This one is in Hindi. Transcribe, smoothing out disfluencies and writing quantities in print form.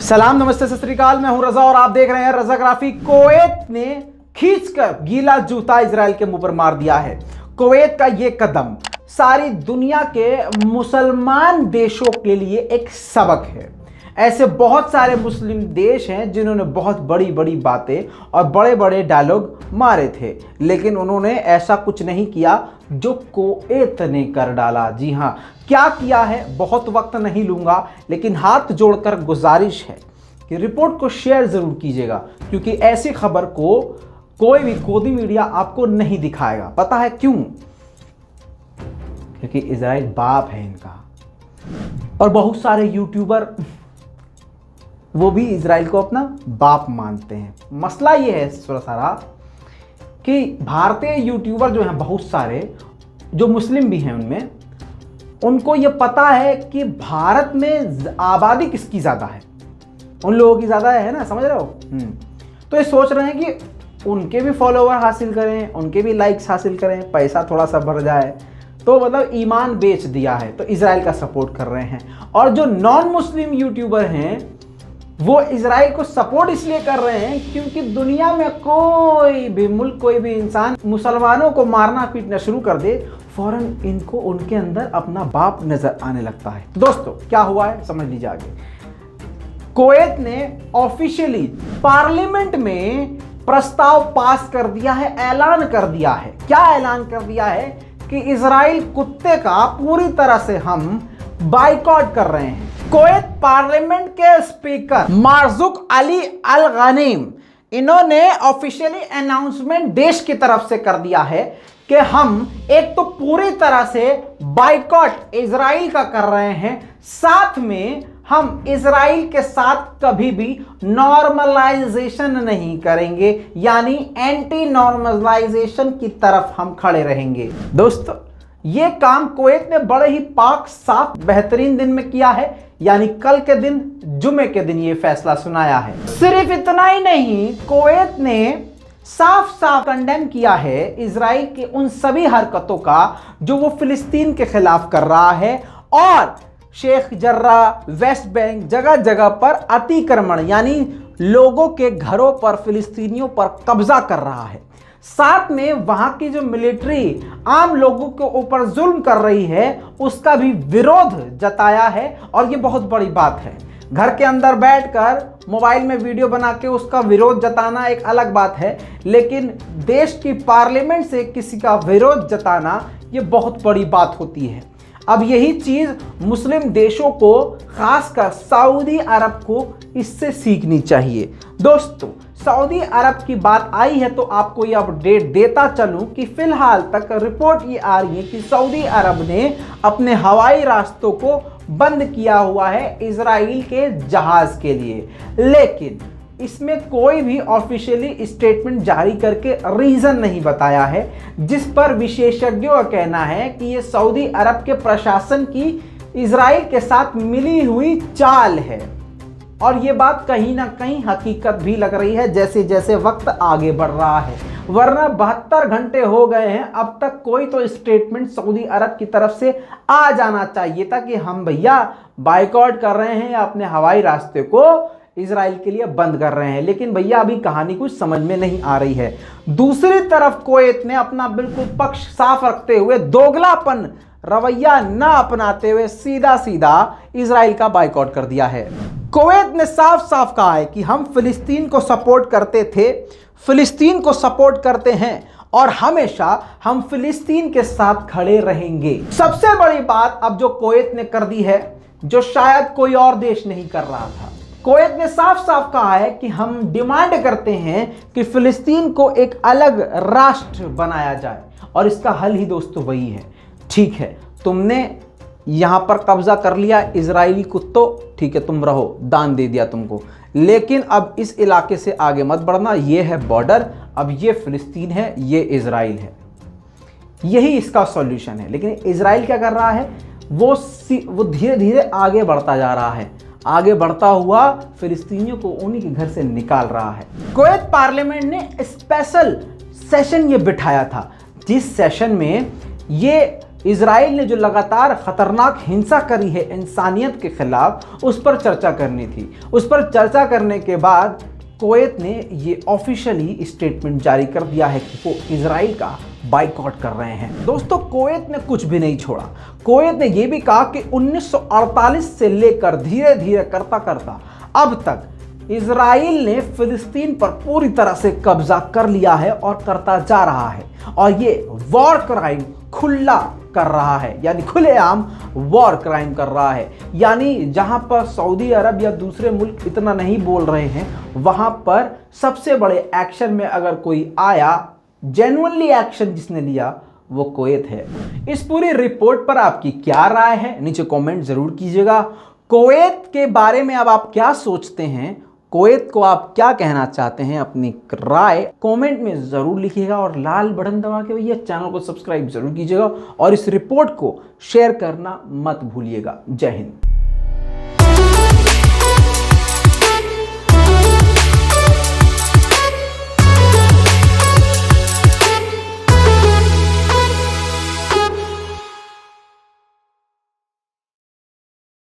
सलाम, नमस्ते, सत श्री अकाल। मैं हूं रजा और आप देख रहे हैं रजाग्राफी। कुवैत ने खींचकर गीला जूता इजराइल के मुंह पर मार दिया है। कुवैत का यह कदम सारी दुनिया के मुसलमान देशों के लिए एक सबक है। ऐसे बहुत सारे मुस्लिम देश हैं जिन्होंने बहुत बड़ी बड़ी बातें और बड़े बड़े डायलॉग मारे थे, लेकिन उन्होंने ऐसा कुछ नहीं किया जो कुवैत ने कर डाला। जी हाँ, क्या किया है बहुत वक्त नहीं लूँगा, लेकिन हाथ जोड़कर गुजारिश है कि रिपोर्ट को शेयर ज़रूर कीजिएगा, क्योंकि ऐसी खबर को कोई भी गोदी मीडिया आपको नहीं दिखाएगा। पता है क्यों? क्योंकि इजराइल बाप है इनका। और बहुत सारे यूट्यूबर वो भी इजराइल को अपना बाप मानते हैं। मसला ये है सारा कि भारतीय यूट्यूबर जो हैं बहुत सारे, जो मुस्लिम भी हैं, उनमें उनको ये पता है कि भारत में आबादी किसकी ज़्यादा है। उन लोगों की ज़्यादा है ना, समझ रहे हो? तो ये सोच रहे हैं कि उनके भी फॉलोवर हासिल करें, उनके भी लाइक्स हासिल करें, पैसा थोड़ा सा बढ़ जाए। तो मतलब ईमान बेच दिया है, तो इजराइल का सपोर्ट कर रहे हैं। और जो नॉन मुस्लिम यूट्यूबर हैं वो इजराइल को सपोर्ट इसलिए कर रहे हैं क्योंकि दुनिया में कोई भी मुल्क, कोई भी इंसान मुसलमानों को मारना पीटना शुरू कर दे, फौरन इनको उनके अंदर अपना बाप नजर आने लगता है। तो दोस्तों, क्या हुआ है समझ लीजिए आगे। कुवैत ने ऑफिशियली पार्लियामेंट में प्रस्ताव पास कर दिया है, ऐलान कर दिया है। क्या ऐलान कर दिया है? कि इजराइल कुत्ते का पूरी तरह से हम बाइकआउट कर रहे हैं। कुवैत पार्लियामेंट के स्पीकर मार्जुक अली अल गनीम, इन्होंने ऑफिशियली अनाउंसमेंट देश की तरफ से कर दिया है कि हम एक तो पूरी तरह से बाइकआउट इजराइल का कर रहे हैं, साथ में हम इजराइल के साथ कभी भी नॉर्मलाइजेशन नहीं करेंगे, यानी एंटी नॉर्मलाइजेशन की तरफ हम खड़े रहेंगे। दोस्तों, ये काम कुवैत ने बड़े ही पाक साफ बेहतरीन दिन में किया है, यानी कल के दिन, जुमे के दिन ये फैसला सुनाया है। सिर्फ इतना ही नहीं, कुवैत ने साफ साफ कंडेम किया है इजराइल के उन सभी हरकतों का जो वो फिलिस्तीन के खिलाफ कर रहा है, और शेख जर्रा, वेस्ट बैंक, जगह जगह पर अतिक्रमण यानी लोगों के घरों पर, फिलिस्तीनियों पर कब्जा कर रहा है। साथ में वहां की जो मिलिट्री आम लोगों के ऊपर जुल्म कर रही है उसका भी विरोध जताया है। और ये बहुत बड़ी बात है। घर के अंदर बैठकर मोबाइल में वीडियो बना के उसका विरोध जताना एक अलग बात है, लेकिन देश की पार्लियामेंट से किसी का विरोध जताना ये बहुत बड़ी बात होती है। अब यही चीज़ मुस्लिम देशों को, खासकर सऊदी अरब को इससे सीखनी चाहिए। दोस्तों, सऊदी अरब की बात आई है तो आपको ये अपडेट देता चलूं कि फिलहाल तक रिपोर्ट ये आ रही है कि सऊदी अरब ने अपने हवाई रास्तों को बंद किया हुआ है इजराइल के जहाज के लिए, लेकिन इसमें कोई भी ऑफिशियली स्टेटमेंट जारी करके रीजन नहीं बताया है, जिस पर विशेषज्ञों का कहना है कि ये सऊदी अरब के प्रशासन की इजराइल के साथ मिली हुई चाल है। और ये बात कहीं ना कहीं हकीकत भी लग रही है जैसे जैसे वक्त आगे बढ़ रहा है, वरना 72 घंटे हो गए हैं, अब तक कोई तो स्टेटमेंट सऊदी अरब की तरफ से आ जाना चाहिए था कि हम भैया बाइकआउट कर रहे हैं या अपने हवाई रास्ते को इजराइल के लिए बंद कर रहे हैं। लेकिन भैया अभी कहानी कुछ समझ में नहीं आ रही है। दूसरी तरफ कुवैत ने अपना बिल्कुल पक्ष साफ रखते हुए, दोगलापन रवैया न अपनाते हुए सीधा सीधा इजराइल का बाइकआउट कर दिया है। कुवैत ने साफ साफ कहा है कि हम फिलिस्तीन को सपोर्ट करते थे, फिलिस्तीन को सपोर्ट करते हैं और हमेशा हम फिलिस्तीन के साथ खड़े रहेंगे। सबसे बड़ी बात अब जो कुवैत ने कर दी है, जो शायद कोई और देश नहीं कर रहा था। कुवैत ने साफ साफ कहा है कि हम डिमांड करते हैं कि फिलिस्तीन को एक अलग राष्ट्र बनाया जाए, और इसका हल ही दोस्तों वही है। ठीक है, तुमने यहां पर कब्जा कर लिया इजरायली कुत्तों, ठीक है, तुम रहो, दान दे दिया तुमको, लेकिन अब इस इलाके से आगे मत बढ़ना। ये है बॉर्डर, अब ये फिलिस्तीन है, ये इजराइल है। यही इसका सॉल्यूशन है। लेकिन इजराइल क्या कर रहा है? वो धीरे धीरे आगे बढ़ता जा रहा है, आगे बढ़ता हुआ फिलिस्तीनियों को उन्हीं के घर से निकाल रहा है। कुवैत पार्लियामेंट ने स्पेशल सेशन ये बिठाया था, जिस सेशन में ये इजराइल ने जो लगातार खतरनाक हिंसा करी है इंसानियत के खिलाफ, उस पर चर्चा करनी थी। उस पर चर्चा करने के बाद कुवैत ने ये ऑफिशियली स्टेटमेंट जारी कर दिया है कि वो इजराइल का बाइकआउट कर रहे हैं। दोस्तों, कुवैत ने कुछ भी नहीं छोड़ा। कुवैत ने यह भी कहा कि 1948 से लेकर धीरे धीरे करता करता अब तक इजराइल ने फिलिस्तीन पर पूरी तरह से कब्जा कर लिया है और करता जा रहा है, और ये वॉर क्राइम खुला कर रहा है, यानी खुलेआम वॉर क्राइम कर रहा है। यानी जहां पर सऊदी अरब या दूसरे मुल्क इतना नहीं बोल रहे हैं, वहां पर सबसे बड़े एक्शन में अगर कोई आया, जेन्युइनली एक्शन जिसने लिया, वो कुवैत है। इस पूरी रिपोर्ट पर आपकी क्या राय है, नीचे कमेंट जरूर कीजिएगा। कुवैत के बारे में अब आप क्या सोचते हैं, कुवैत को आप क्या कहना चाहते हैं, अपनी राय कमेंट में ज़रूर लिखिएगा, और लाल बटन दबा के भैया चैनल को सब्सक्राइब जरूर कीजिएगा, और इस रिपोर्ट को शेयर करना मत भूलिएगा। जय हिंद।